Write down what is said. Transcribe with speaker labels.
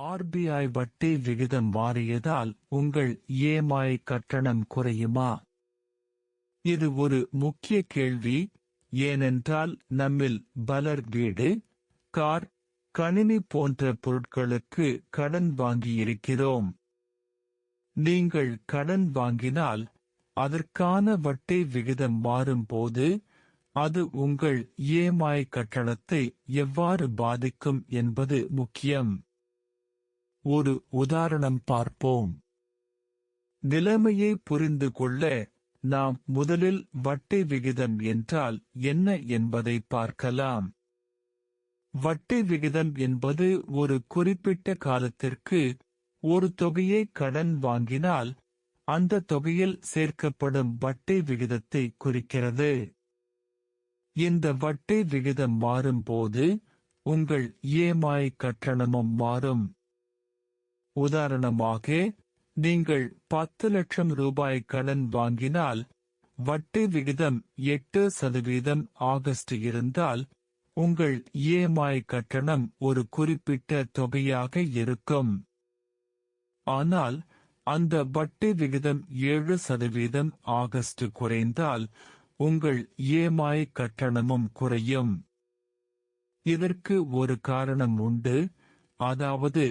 Speaker 1: RBI வட்டி விகிதம் மாறியதால் உங்கள் இஎம்ஐ கட்டணம் குறையுமா? இது ஒரு முக்கிய கேள்வி, ஏனென்றால் நம்மில் பலர் வீடு, கார், கணினி போன்ற பொருட்களுக்கு கடன் வாங்கியிருக்கிறோம். நீங்கள் கடன் வாங்கினால் அதற்கான வட்டி விகிதம் மாறும்போது அது உங்கள் இஎம்ஐ கட்டணத்தை எவ்வாறு பாதிக்கும் என்பது முக்கியம். ஒரு உதாரணம் பார்ப்போம். நிலைமையை புரிந்து கொள்ள நாம் முதலில் வட்டி விகிதம் என்றால் என்ன என்பதை பார்க்கலாம். வட்டி விகிதம் என்பது ஒரு குறிப்பிட்ட காலத்திற்கு ஒரு தொகையை கடன் வாங்கினால் அந்த தொகையில் சேர்க்கப்படும் வட்டி விகிதத்தை குறிக்கிறது. இந்த வட்டி விகிதம் மாறும்போது உங்கள் இஎம்ஐ கட்டணமும் மாறும். உதாரணமாக, நீங்கள் 10 லட்சம் ரூபாய் கடன் வாங்கினால் வட்டி விகிதம் 8% ஆகஸ்ட் இருந்தால் உங்கள் இஎம்ஐ கட்டணம் ஒரு குறிப்பிட்ட தொகையாக இருக்கும். ஆனால் அந்த வட்டி விகிதம் 7% ஆகஸ்ட் குறைந்தால் உங்கள் இஎம்ஐ கட்டணமும் குறையும். இதற்கு ஒரு காரணம் உண்டு, அதாவது